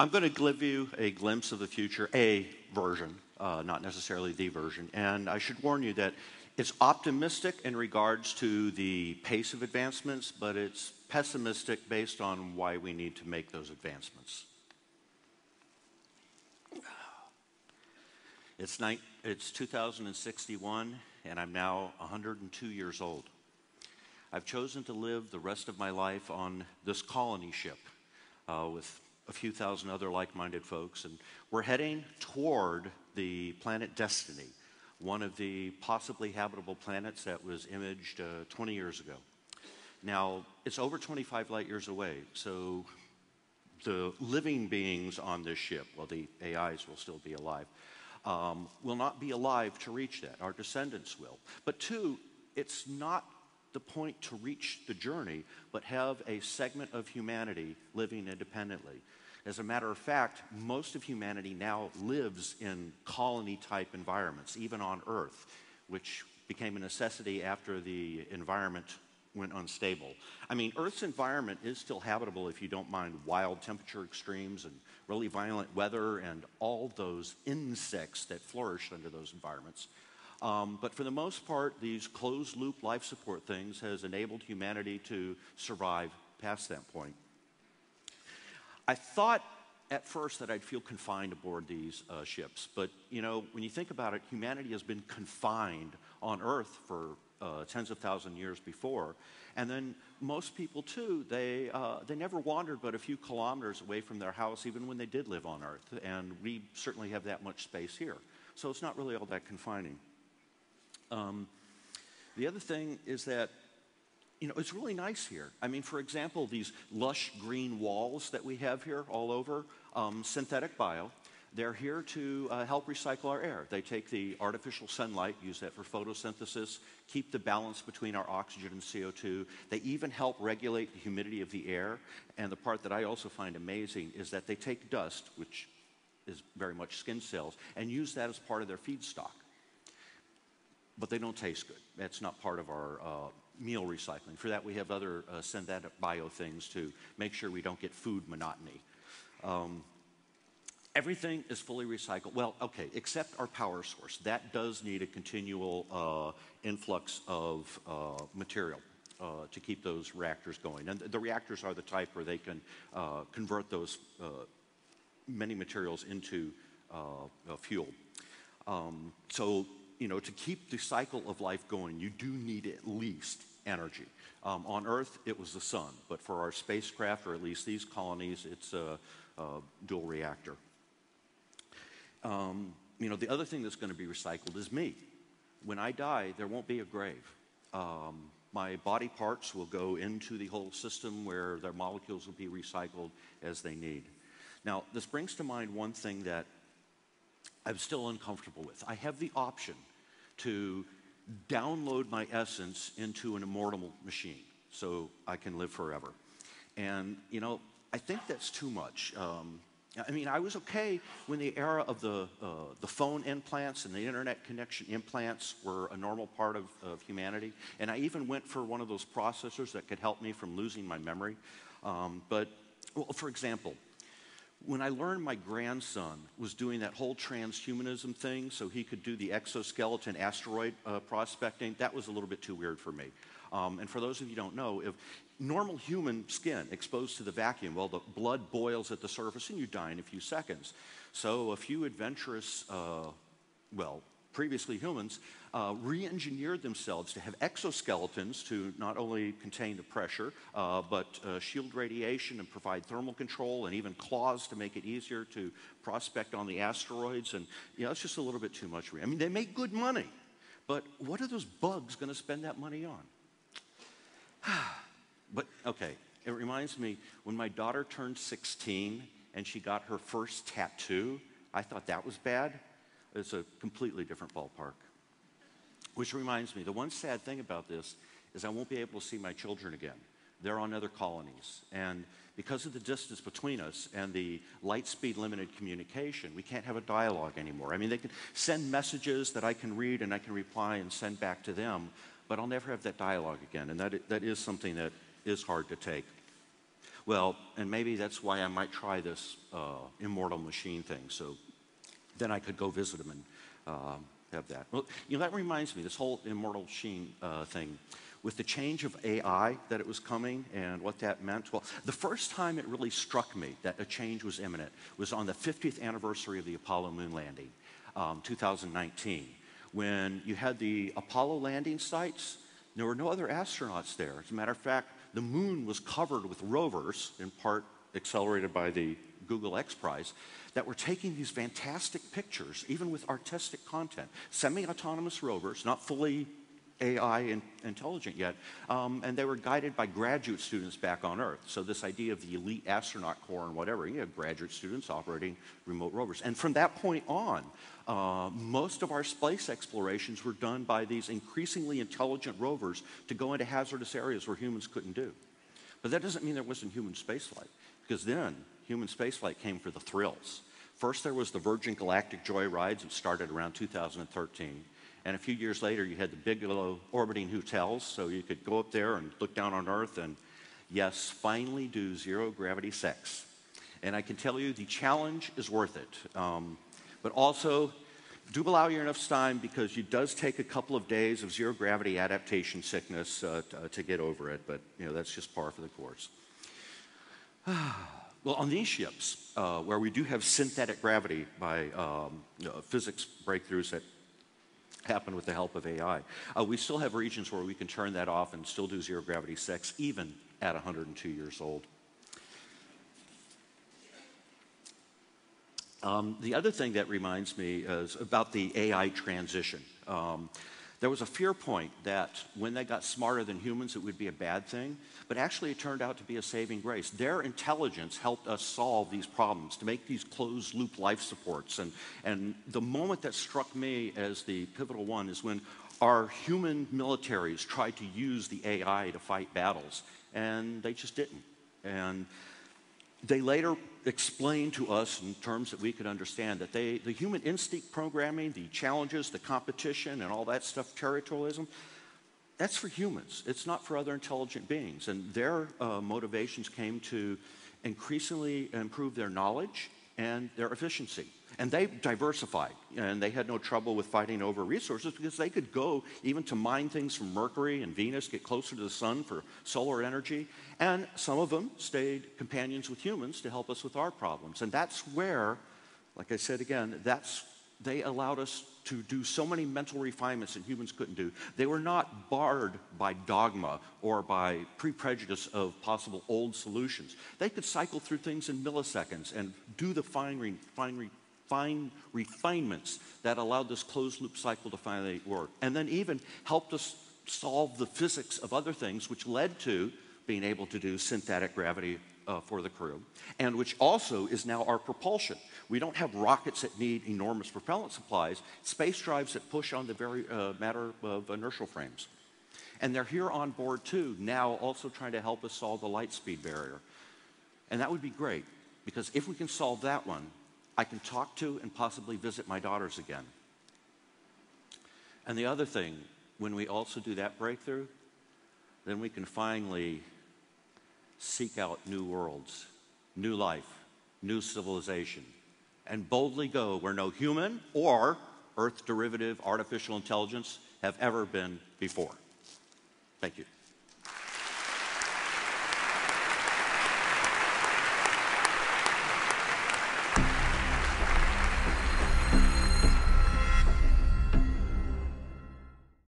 I'm going to give you a glimpse of the future, a version, not necessarily the version. And I should warn you that it's optimistic in regards to the pace of advancements, but it's pessimistic based on why we need to make those advancements. It's 2061, and I'm now 102 years old. I've chosen to live the rest of my life on this colony ship with a few thousand other like-minded folks, and we're heading toward the planet Destiny, one of the possibly habitable planets that was imaged 20 years ago. Now, it's over 25 light years away, so the living beings on this ship, well, the AIs will still be alive, will not be alive to reach that. Our descendants will. But two, it's not the point to reach the journey, but have a segment of humanity living independently. As a matter of fact, most of humanity now lives in colony-type environments, even on Earth, which became a necessity after the environment went unstable. I mean, Earth's environment is still habitable if you don't mind wild temperature extremes and really violent weather and all those insects that flourish under those environments. But for the most part, these closed-loop life support things has enabled humanity to survive past that point. I thought at first that I'd feel confined aboard these ships, but you know, when you think about it, humanity has been confined on Earth for tens of thousands of years before, and then most people too, they never wandered but a few kilometers away from their house, even when they did live on Earth, and we certainly have that much space here, so it's not really all that confining. The other thing is that, you know, it's really nice here. I mean, for example, these lush green walls that we have here all over, synthetic bio, they're here to help recycle our air. They take the artificial sunlight, use that for photosynthesis, keep the balance between our oxygen and CO2. They even help regulate the humidity of the air. And the part that I also find amazing is that they take dust, which is very much skin cells, and use that as part of their feedstock. But they don't taste good. That's not part of our meal recycling. For that, we have other synthetic bio things to make sure we don't get food monotony. Everything is fully recycled. Well, okay, except our power source. That does need a continual influx of material to keep those reactors going. And the reactors are the type where they can convert those many materials into fuel. So, you know, to keep the cycle of life going, you do need at least energy. On Earth, it was the sun, but for our spacecraft, or at least these colonies, it's a dual reactor. You know, the other thing that's going to be recycled is me. When I die, there won't be a grave. My body parts will go into the whole system where their molecules will be recycled as they need. Now, this brings to mind one thing that I'm still uncomfortable with. I have the option to download my essence into an immortal machine so I can live forever. And, you know, I think that's too much. I mean, I was okay when the era of the phone implants and the internet connection implants were a normal part of humanity. And I even went for one of those processors that could help me from losing my memory. But, well, for example, when I learned my grandson was doing that whole transhumanism thing so he could do the exoskeleton asteroid prospecting, that was a little bit too weird for me. And for those of you who don't know, if normal human skin exposed to the vacuum, well, the blood boils at the surface and you die in a few seconds. So a few adventurous, well, previously humans, re-engineered themselves to have exoskeletons to not only contain the pressure, but shield radiation and provide thermal control, and even claws to make it easier to prospect on the asteroids. And, you know, it's just a little bit too much for me. I mean, they make good money, but what are those bugs going to spend that money on? But, okay, it reminds me, when my daughter turned 16 and she got her first tattoo, I thought that was bad. It's a completely different ballpark. Which reminds me, the one sad thing about this is I won't be able to see my children again. They're on other colonies. And because of the distance between us and the light speed limited communication, we can't have a dialogue anymore. I mean, they can send messages that I can read and I can reply and send back to them, but I'll never have that dialogue again. And that is something that is hard to take. Well, and maybe that's why I might try this immortal machine thing, so then I could go visit them and have that. Well, that reminds me, this whole immortal machine thing, with the change of AI that it was coming and what that meant. Well, the first time it really struck me that a change was imminent was on the 50th anniversary of the Apollo moon landing, 2019, when you had the Apollo landing sites. There were no other astronauts there. As a matter of fact, the moon was covered with rovers, in part accelerated by the Google X Prize, that were taking these fantastic pictures, even with artistic content. Semi-autonomous rovers, not fully AI intelligent yet, and they were guided by graduate students back on Earth. So this idea of the elite astronaut corps and whatever, you have graduate students operating remote rovers. And from that point on, most of our space explorations were done by these increasingly intelligent rovers to go into hazardous areas where humans couldn't do. But that doesn't mean there wasn't human spaceflight, because then human spaceflight came for the thrills. First, there was the Virgin Galactic Joyrides that started around 2013. And a few years later, you had the Bigelow orbiting hotels, so you could go up there and look down on Earth and, yes, finally do zero-gravity sex. And I can tell you the challenge is worth it. But also, do allow you enough time, because it does take a couple of days of zero-gravity adaptation sickness to get over it, but that's just par for the course. Well, on these ships, where we do have synthetic gravity by physics breakthroughs that happen with the help of AI, we still have regions where we can turn that off and still do zero-gravity sex, even at 102 years old. The other thing that reminds me is about the AI transition. There was a fear point that when they got smarter than humans, it would be a bad thing, but actually it turned out to be a saving grace. Their intelligence helped us solve these problems, to make these closed-loop life supports. And the moment that struck me as the pivotal one is when our human militaries tried to use the AI to fight battles, and they just didn't. And they later explained to us in terms that we could understand that the human instinct programming, the challenges, the competition, and all that stuff, territorialism, that's for humans. It's not for other intelligent beings. And their motivations came to increasingly improve their knowledge and their efficiency. And they diversified, and they had no trouble with fighting over resources, because they could go even to mine things from Mercury and Venus, get closer to the sun for solar energy, and some of them stayed companions with humans to help us with our problems. And that's where, like I said again, they allowed us to do so many mental refinements that humans couldn't do. They were not barred by dogma or by pre-prejudice of possible old solutions. They could cycle through things in milliseconds and do the fine refinements that allowed this closed-loop cycle to finally work. And then even helped us solve the physics of other things, which led to being able to do synthetic gravity for the crew, and which also is now our propulsion. We don't have rockets that need enormous propellant supplies, space drives that push on the very matter of inertial frames. And they're here on board too, now also trying to help us solve the light speed barrier. And that would be great, because if we can solve that one, I can talk to and possibly visit my daughters again. And the other thing, when we also do that breakthrough, then we can finally seek out new worlds, new life, new civilization, and boldly go where no human or Earth derivative artificial intelligence have ever been before. Thank you.